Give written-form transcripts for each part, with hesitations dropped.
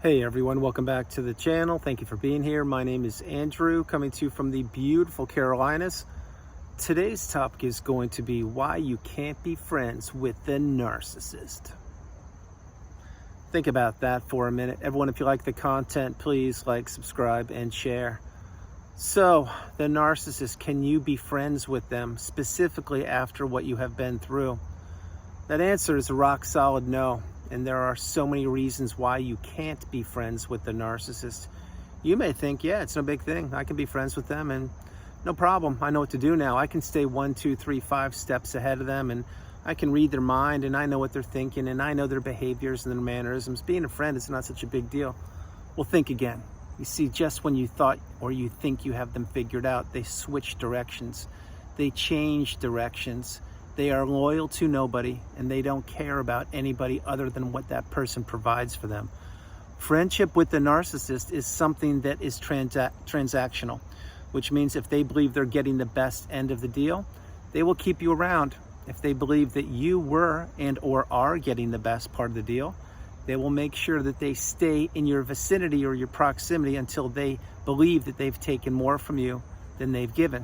Hey everyone, welcome back to the channel. Thank you for being here. My name is Andrew, coming to you from the beautiful Carolinas. Today's topic is going to be why you can't be friends with the narcissist. Think about that for a minute. Everyone, if you like the content, please like, subscribe, and share. So, the narcissist, can you be friends with them, specifically after what you have been through? That answer is a rock solid no. And there are so many reasons why you can't be friends with the narcissist. You may think, yeah, it's no big thing. I can be friends with them and no problem. I know what to do now. I can stay 1, 2, 3, 5 steps ahead of them, and I can read their mind, and I know what they're thinking, and I know their behaviors and their mannerisms. Being a friend is not such a big deal. Well, think again. You see, just when you thought or you think you have them figured out, they switch directions. They change directions. They are loyal to nobody, and they don't care about anybody other than what that person provides for them. Friendship with the narcissist is something that is transactional, which means if they believe they're getting the best end of the deal, they will keep you around. If they believe that you were and or are getting the best part of the deal, they will make sure that they stay in your vicinity or your proximity until they believe that they've taken more from you than they've given.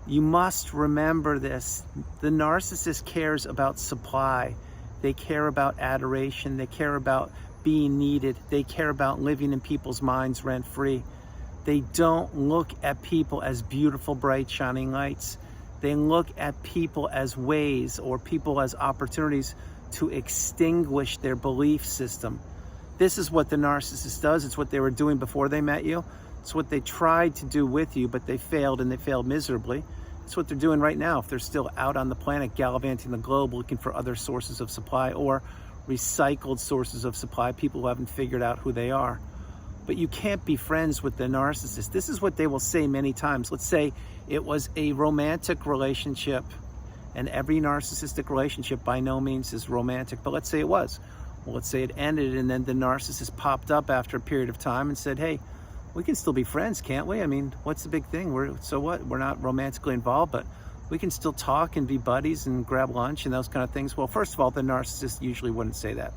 You must remember this. The narcissist cares about supply. They care about adoration. They care about being needed. They care about living in people's minds rent-free. They don't look at people as beautiful, bright, shining lights. They look at people as ways or people as opportunities to extinguish their belief system. This is what the narcissist does. It's what they were doing before they met you. It's what they tried to do with you, but they failed, and they failed miserably. It's what they're doing right now if they're still out on the planet gallivanting the globe looking for other sources of supply or recycled sources of supply, people who haven't figured out who they are. But you can't be friends with the narcissist. This is what they will say many times. Let's say it was a romantic relationship, and every narcissistic relationship by no means is romantic, but let's say it was. Well, let's say it ended, and then the narcissist popped up after a period of time and said, hey, we can still be friends, can't we? I mean, what's the big thing? So what? We're not romantically involved, but we can still talk and be buddies and grab lunch and those kind of things. Well, first of all, the narcissist usually wouldn't say that.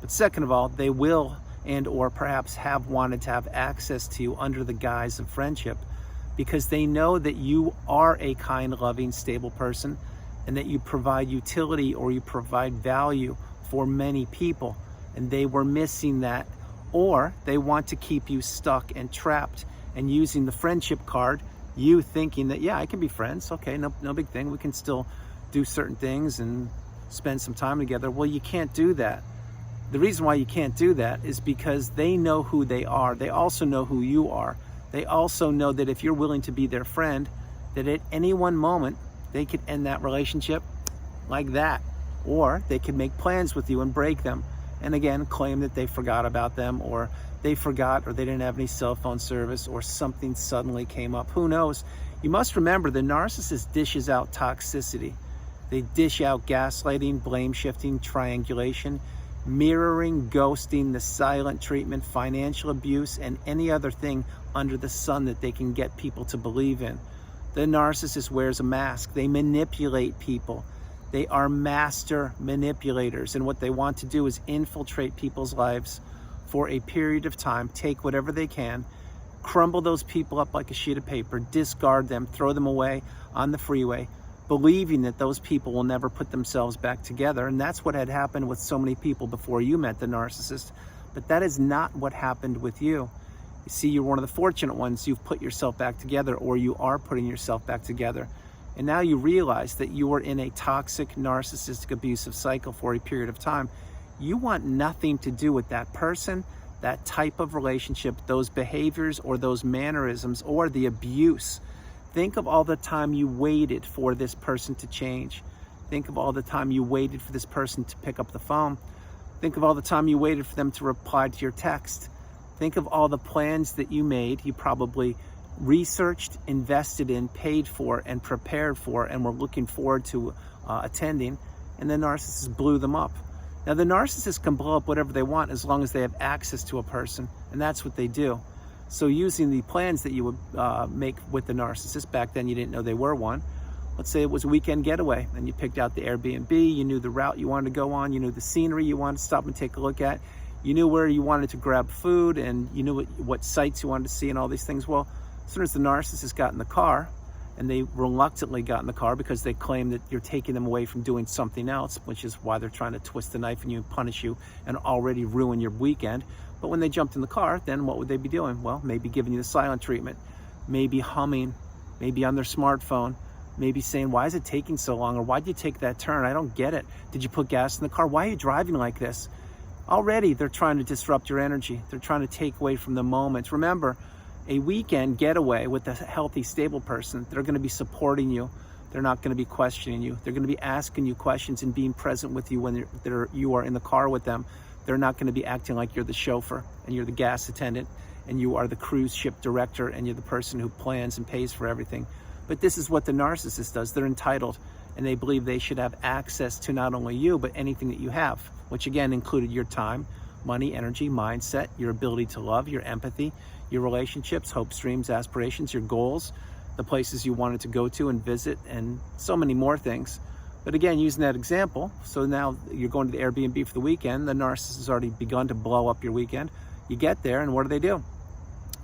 But second of all, they will and or perhaps have wanted to have access to you under the guise of friendship because they know that you are a kind, loving, stable person and that you provide utility or you provide value for many people. And they were missing that. Or they want to keep you stuck and trapped and using the friendship card, you thinking that, yeah, I can be friends. Okay, no big thing. We can still do certain things and spend some time together. Well, you can't do that. The reason why you can't do that is because they know who they are. They also know who you are. They also know that if you're willing to be their friend, that at any one moment, they could end that relationship like that. Or they could make plans with you and break them. And again, claim that they forgot about them, or they forgot, or they didn't have any cell phone service, or something suddenly came up. Who knows? You must remember the narcissist dishes out toxicity. They dish out gaslighting, blame shifting, triangulation, mirroring, ghosting, the silent treatment, financial abuse, and any other thing under the sun that they can get people to believe in. The narcissist wears a mask. They manipulate people. They are master manipulators, and what they want to do is infiltrate people's lives for a period of time, take whatever they can, crumble those people up like a sheet of paper, discard them, throw them away on the freeway, believing that those people will never put themselves back together. And that's what had happened with so many people before you met the narcissist. But that is not what happened with you. You see, you're one of the fortunate ones. You've put yourself back together, or you are putting yourself back together. And now you realize that you were in a toxic, narcissistic, abusive cycle for a period of time. You want nothing to do with that person, that type of relationship, those behaviors or those mannerisms or the abuse. Think of all the time you waited for this person to change. Think of all the time you waited for this person to pick up the phone. Think of all the time you waited for them to reply to your text. Think of all the plans that you made. You probably researched, invested in, paid for, and prepared for, and were looking forward to attending, and the narcissist blew them up. Now, the narcissist can blow up whatever they want as long as they have access to a person, and that's what they do. So using the plans that you would make with the narcissist, back then you didn't know they were one. Let's say it was a weekend getaway, and you picked out the Airbnb, you knew the route you wanted to go on, you knew the scenery you wanted to stop and take a look at. You knew where you wanted to grab food, and you knew what sights you wanted to see and all these things. Well, as soon as the narcissist got in the car, and they reluctantly got in the car because they claim that you're taking them away from doing something else, which is why they're trying to twist the knife in you and punish you and already ruin your weekend. But when they jumped in the car, then what would they be doing? Well, maybe giving you the silent treatment, maybe humming, maybe on their smartphone, maybe saying, why is it taking so long? Or why'd you take that turn? I don't get it. Did you put gas in the car? Why are you driving like this? Already they're trying to disrupt your energy. They're trying to take away from the moment. Remember, a weekend getaway with a healthy, stable person, they're going to be supporting you. They're not going to be questioning you. They're going to be asking you questions and being present with you when you are in the car with them. They're not going to be acting like you're the chauffeur and you're the gas attendant and you are the cruise ship director and you're the person who plans and pays for everything. But this is what the narcissist does. They're entitled, and they believe they should have access to not only you, but anything that you have, which again included your time, money, energy, mindset, your ability to love, your empathy, your relationships, hopes, dreams, aspirations, your goals, the places you wanted to go to and visit, and so many more things. But again, using that example, so now you're going to the Airbnb for the weekend, the narcissist has already begun to blow up your weekend. You get there, and what do?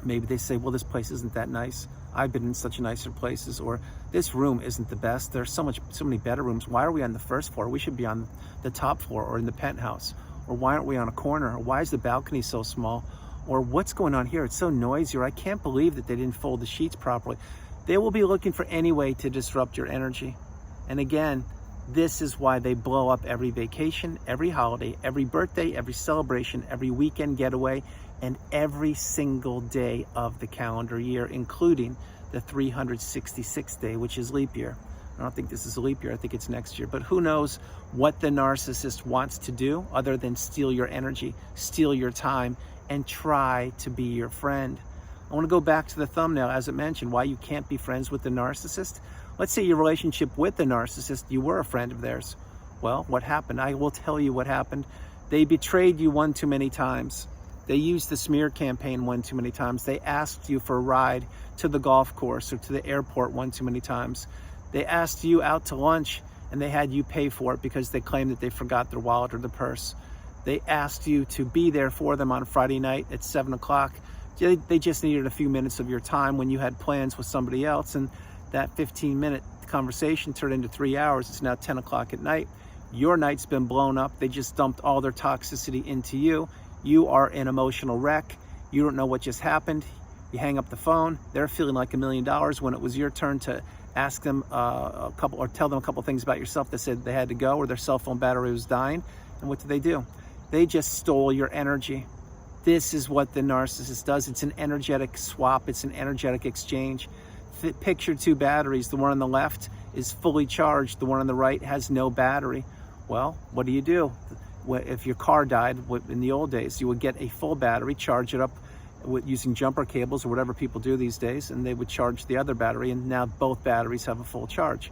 Maybe they say, well, this place isn't that nice. I've been in such nicer places, or this room isn't the best. There's so many better rooms. Why are we on the first floor? We should be on the top floor or in the penthouse. Or why aren't we on a corner? Or why is the balcony so small? Or what's going on here? It's so noisy. Or I can't believe that they didn't fold the sheets properly. They will be looking for any way to disrupt your energy. And again, this is why they blow up every vacation, every holiday, every birthday, every celebration, every weekend getaway, and every single day of the calendar year, including the 366th day, which is leap year. I don't think this is a leap year. I think it's next year. But who knows what the narcissist wants to do other than steal your energy, steal your time, and try to be your friend. I want to go back to the thumbnail, as I mentioned, why you can't be friends with the narcissist. Let's say your relationship with the narcissist, you were a friend of theirs. Well, what happened? I will tell you what happened. They betrayed you one too many times. They used the smear campaign one too many times. They asked you for a ride to the golf course or to the airport one too many times. They asked you out to lunch and they had you pay for it because they claimed that they forgot their wallet or the purse. They asked you to be there for them on Friday night at 7 o'clock. They just needed a few minutes of your time when you had plans with somebody else, and that 15-minute conversation turned into 3 hours. It's now 10 o'clock at night. Your night's been blown up. They just dumped all their toxicity into you. You are an emotional wreck. You don't know what just happened. You hang up the phone. They're feeling like $1 million when it was your turn to ask them tell them a couple things about yourself. They said they had to go, or their cell phone battery was dying. And what do? They just stole your energy. This is what the narcissist does. It's an energetic swap. It's an energetic exchange. Picture two batteries. The one on the left is fully charged. The one on the right has no battery. Well, what do? If your car died in the old days, you would get a full battery, charge it up using jumper cables or whatever people do these days, and they would charge the other battery, and now both batteries have a full charge.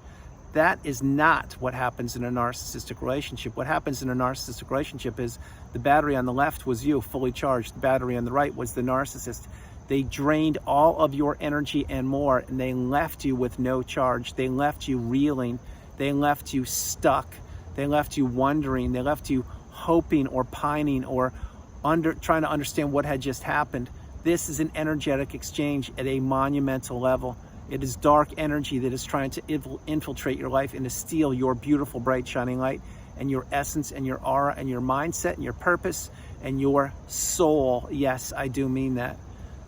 That is not what happens in a narcissistic relationship. What happens in a narcissistic relationship is the battery on the left was you, fully charged. The battery on the right was the narcissist. They drained all of your energy and more, and they left you with no charge. They left you reeling. They left you stuck. They left you wondering. They left you hoping or pining or trying to understand what had just happened. This is an energetic exchange at a monumental level. It is dark energy that is trying to infiltrate your life and to steal your beautiful, bright, shining light and your essence and your aura and your mindset and your purpose and your soul. Yes, I do mean that.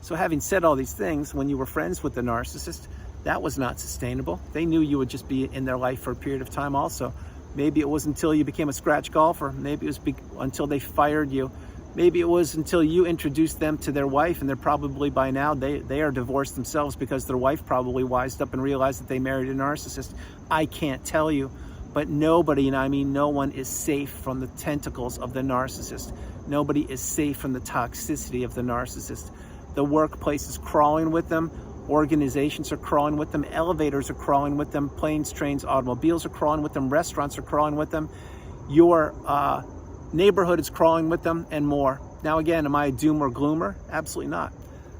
So having said all these things, when you were friends with the narcissist, that was not sustainable. They knew you would just be in their life for a period of time also. Maybe it was until you became a scratch golfer. Maybe it was until they fired you. Maybe it was until you introduced them to their wife, and they're probably by now, they are divorced themselves because their wife probably wised up and realized that they married a narcissist. I can't tell you, but nobody, and I mean no one, is safe from the tentacles of the narcissist. Nobody is safe from the toxicity of the narcissist. The workplace is crawling with them. Organizations are crawling with them. Elevators are crawling with them. Planes, trains, automobiles are crawling with them. Restaurants are crawling with them. Your neighborhood is crawling with them, and more. Now again, am I a doom or gloomer? Absolutely not.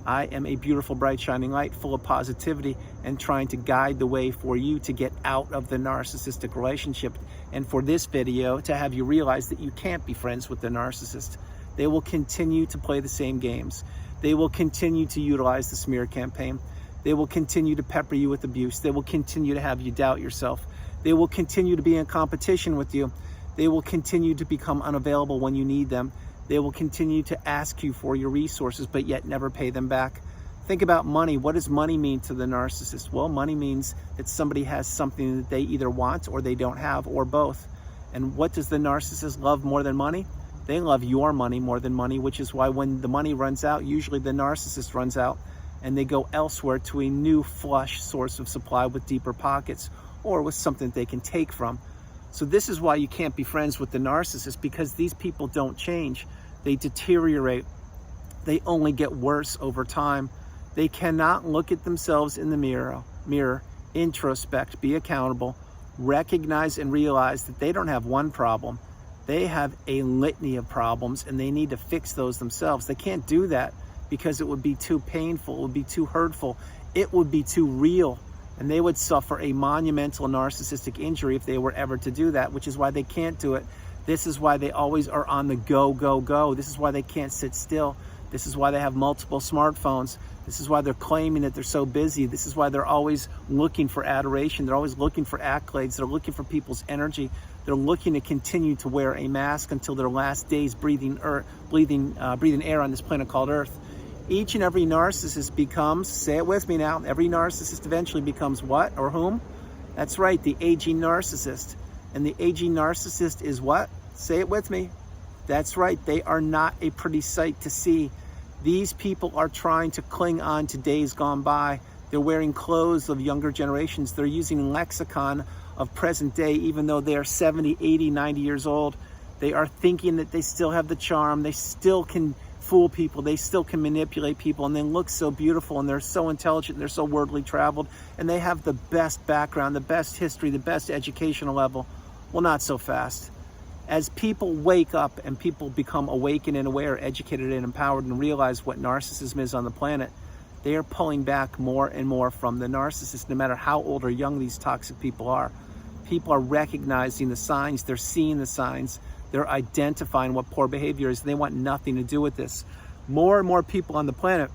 I am a beautiful, bright, shining light full of positivity and trying to guide the way for you to get out of the narcissistic relationship. And for this video, to have you realize that you can't be friends with the narcissist. They will continue to play the same games. They will continue to utilize the smear campaign. They will continue to pepper you with abuse. They will continue to have you doubt yourself. They will continue to be in competition with you. They will continue to become unavailable when you need them. They will continue to ask you for your resources, but yet never pay them back. Think about money. What does money mean to the narcissist? Well, money means that somebody has something that they either want or they don't have, or both. And what does the narcissist love more than money? They love your money more than money, which is why when the money runs out, usually the narcissist runs out and they go elsewhere to a new flush source of supply with deeper pockets or with something they can take from. So this is why you can't be friends with the narcissist, because these people don't change. They deteriorate. They only get worse over time. They cannot look at themselves in the mirror, introspect, be accountable, recognize and realize that they don't have one problem. They have a litany of problems and they need to fix those themselves. They can't do that because it would be too painful, it would be too hurtful, it would be too real, and they would suffer a monumental narcissistic injury if they were ever to do that, which is why they can't do it. This is why they always are on the go, go, go. This is why they can't sit still. This is why they have multiple smartphones. This is why they're claiming that they're so busy. This is why they're always looking for adoration. They're always looking for accolades. They're looking for people's energy. They're looking to continue to wear a mask until their last days breathing air on this planet called Earth. Each and every narcissist becomes, say it with me now, every narcissist eventually becomes what or whom? That's right, the aging narcissist. And the aging narcissist is what? Say it with me. That's right, they are not a pretty sight to see. These people are trying to cling on to days gone by. They're wearing clothes of younger generations. They're using lexicon of present day, even though they are 70, 80, 90 years old. They are thinking that they still have the charm. They still can fool people. They still can manipulate people, and they look so beautiful, and they're so intelligent, and they're so worldly traveled, and they have the best background, the best history, the best educational level. Well, not so fast. As people wake up and people become awakened and aware, educated and empowered, and realize what narcissism is on the planet, they are pulling back more and more from the narcissist, no matter how old or young these toxic people are. People are recognizing the signs, they're seeing the signs, they're identifying what poor behavior is, and they want nothing to do with this. More and more people on the planet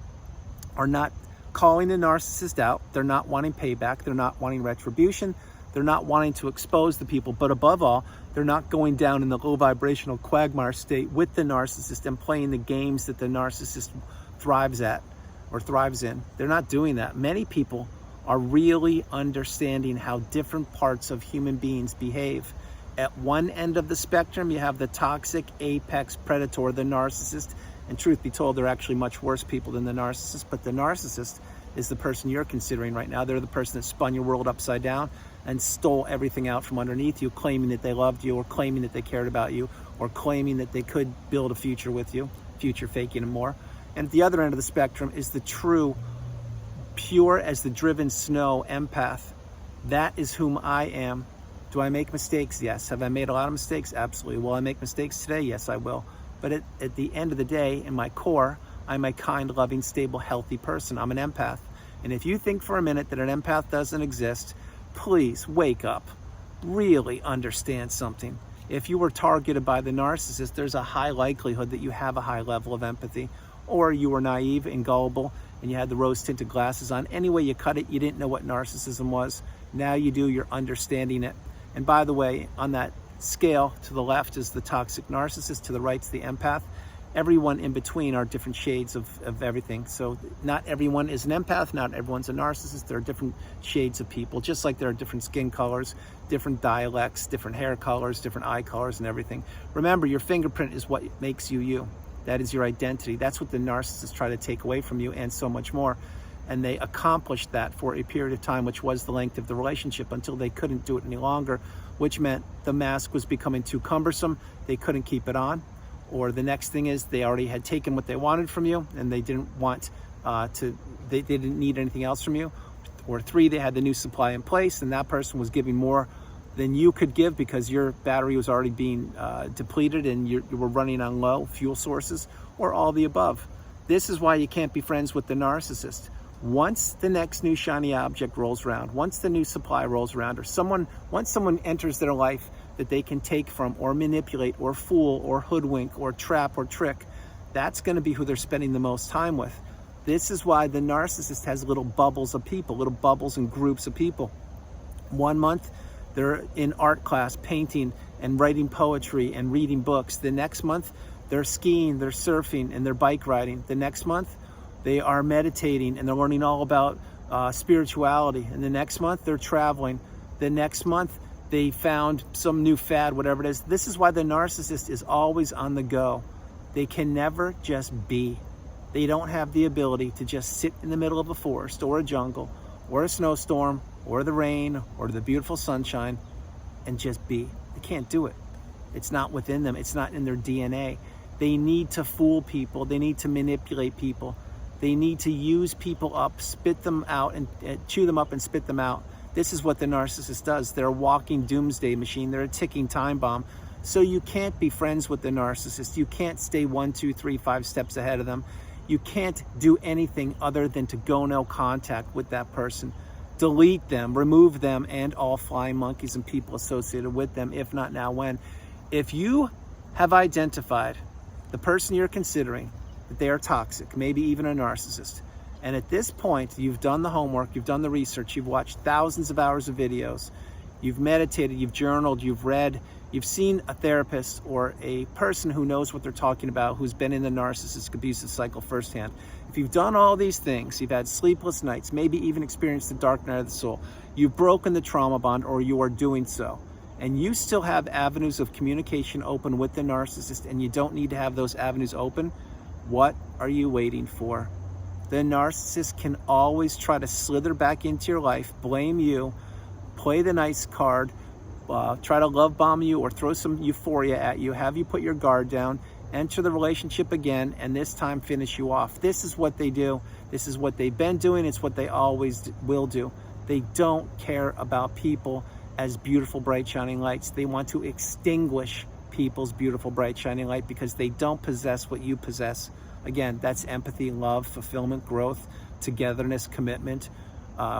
are not calling the narcissist out, they're not wanting payback, they're not wanting retribution, they're not wanting to expose the people, but above all, they're not going down in the low vibrational quagmire state with the narcissist and playing the games that the narcissist thrives in. They're not doing that. Many people are really understanding how different parts of human beings behave. At one end of the spectrum, you have the toxic apex predator, the narcissist, and truth be told, they're actually much worse people than the narcissist, but the narcissist is the person you're considering right now. They're the person that spun your world upside down and stole everything out from underneath you, claiming that they loved you, or claiming that they cared about you, or claiming that they could build a future with you, future faking and more. And at the other end of the spectrum is the true, pure as the driven snow empath. That is whom I am. Do I make mistakes? Yes. Have I made a lot of mistakes? Absolutely. Will I make mistakes today? Yes, I will. But at the end of the day, in my core, I'm a kind, loving, stable, healthy person. I'm an empath. And if you think for a minute that an empath doesn't exist, please wake up. Really understand something. If you were targeted by the narcissist, there's a high likelihood that you have a high level of empathy, or you were naive and gullible and you had the rose-tinted glasses on. Any way you cut it, you didn't know what narcissism was. Now you do, you're understanding it. And by the way, on that scale, to the left is the toxic narcissist, to the right's the empath. Everyone in between are different shades of everything. So not everyone is an empath, not everyone's a narcissist. There are different shades of people, just like there are different skin colors, different dialects, different hair colors, different eye colors and everything. Remember, your fingerprint is what makes you you. That is your identity. That's what the narcissists try to take away from you, and so much more. And they accomplished that for a period of time, which was the length of the relationship, until they couldn't do it any longer, which meant the mask was becoming too cumbersome. They couldn't keep it on. Or the next thing is they already had taken what they wanted from you, and they didn't want they didn't need anything else from you. Or 3, they had the new supply in place, and that person was giving more than you could give because your battery was already being depleted and you were running on low fuel sources, or all the above. This is why you can't be friends with the narcissist. Once the next new shiny object rolls around, once the new supply rolls around, or once someone enters their life that they can take from, or manipulate, or fool, or hoodwink, or trap, or trick, that's going to be who they're spending the most time with. This is why the narcissist has little bubbles of people, little bubbles and groups of people. 1 month, they're in art class, painting and writing poetry and reading books. The next month, they're skiing, they're surfing, and they're bike riding. The next month, they are meditating and they're learning all about spirituality. And the next month, they're traveling. The next month, they found some new fad, whatever it is. This is why the narcissist is always on the go. They can never just be. They don't have the ability to just sit in the middle of a forest or a jungle or a snowstorm or the rain or the beautiful sunshine and just be. They can't do it. It's not within them. It's not in their DNA. They need to fool people. They need to manipulate people. They need to use people up, spit them out, and chew them up and spit them out. This is what the narcissist does. They're a walking doomsday machine. They're a ticking time bomb. So you can't be friends with the narcissist. You can't stay 1, 2, 3, 5 steps ahead of them. You can't do anything other than to go no contact with that person. Delete them, remove them, and all flying monkeys and people associated with them, if not now, when. If you have identified the person you're considering, that they are toxic, maybe even a narcissist, and at this point, you've done the homework, you've done the research, you've watched thousands of hours of videos, you've meditated, you've journaled, you've read, you've seen a therapist or a person who knows what they're talking about, who's been in the narcissistic abusive cycle firsthand. If you've done all these things, you've had sleepless nights, maybe even experienced the dark night of the soul, you've broken the trauma bond or you are doing so, and you still have avenues of communication open with the narcissist and you don't need to have those avenues open, what are you waiting for? The narcissist can always try to slither back into your life, blame you, play the nice card, try to love bomb you or throw some euphoria at you, have you put your guard down, enter the relationship again, and this time finish you off. This is what they do. This is what they've been doing. It's what they always will do. They don't care about people as beautiful, bright, shining lights. They want to extinguish people's beautiful, bright, shining light because they don't possess what you possess. Again, that's empathy, love, fulfillment, growth, togetherness, commitment,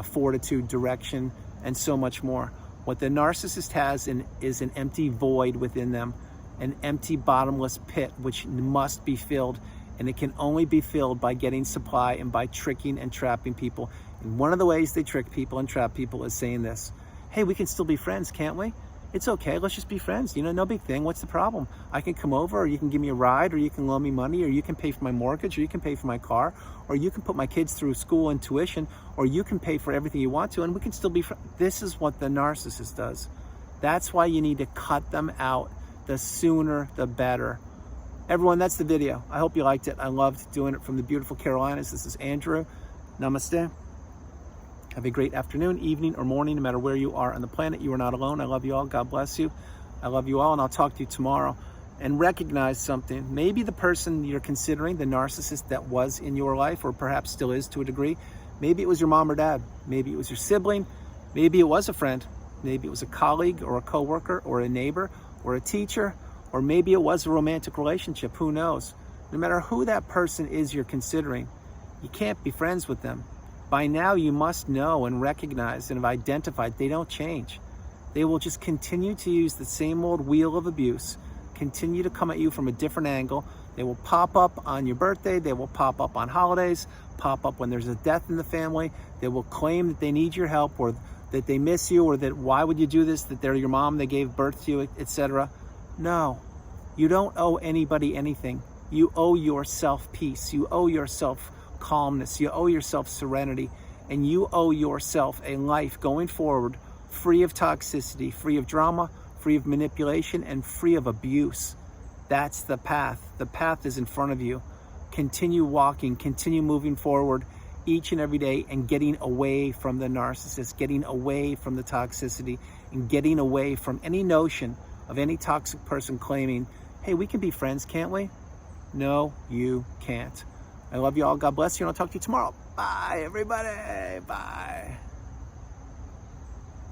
fortitude, direction, and so much more. What the narcissist has is an empty void within them, an empty bottomless pit which must be filled, and it can only be filled by getting supply and by tricking and trapping people. And one of the ways they trick people and trap people is saying this: hey, we can still be friends, can't we? It's okay, let's just be friends, no big thing, what's the problem? I can come over, or you can give me a ride, or you can loan me money, or you can pay for my mortgage, or you can pay for my car, or you can put my kids through school and tuition, or you can pay for everything you want to, and we can still be friends. This is what the narcissist does. That's why you need to cut them out. The sooner, the better. Everyone, that's the video. I hope you liked it. I loved doing it from the beautiful Carolinas. This is Andrew. Namaste. Have a great afternoon, evening, or morning, no matter where you are on the planet. You are not alone. I love you all. God bless you. I love you all, and I'll talk to you tomorrow. And recognize something. Maybe the person you're considering, the narcissist that was in your life, or perhaps still is to a degree, maybe it was your mom or dad. Maybe it was your sibling. Maybe it was a friend. Maybe it was a colleague or a coworker or a neighbor or a teacher. Or maybe it was a romantic relationship. Who knows? No matter who that person is you're considering, you can't be friends with them. By now, you must know and recognize and have identified they don't change. They will just continue to use the same old wheel of abuse, continue to come at you from a different angle. They will pop up on your birthday. They will pop up on holidays, pop up when there's a death in the family. They will claim that they need your help or that they miss you or that why would you do this, that they're your mom, they gave birth to you, etc. No, you don't owe anybody anything. You owe yourself peace. You owe yourself calmness. You owe yourself serenity, and you owe yourself a life going forward free of toxicity, free of drama, free of manipulation, and free of abuse. That's the path. The path is in front of you. Continue walking, continue moving forward each and every day and getting away from the narcissist, getting away from the toxicity, and getting away from any notion of any toxic person claiming, hey, we can be friends, can't we? No, you can't. I love you all. God bless you, and I'll talk to you tomorrow. Bye, everybody. Bye.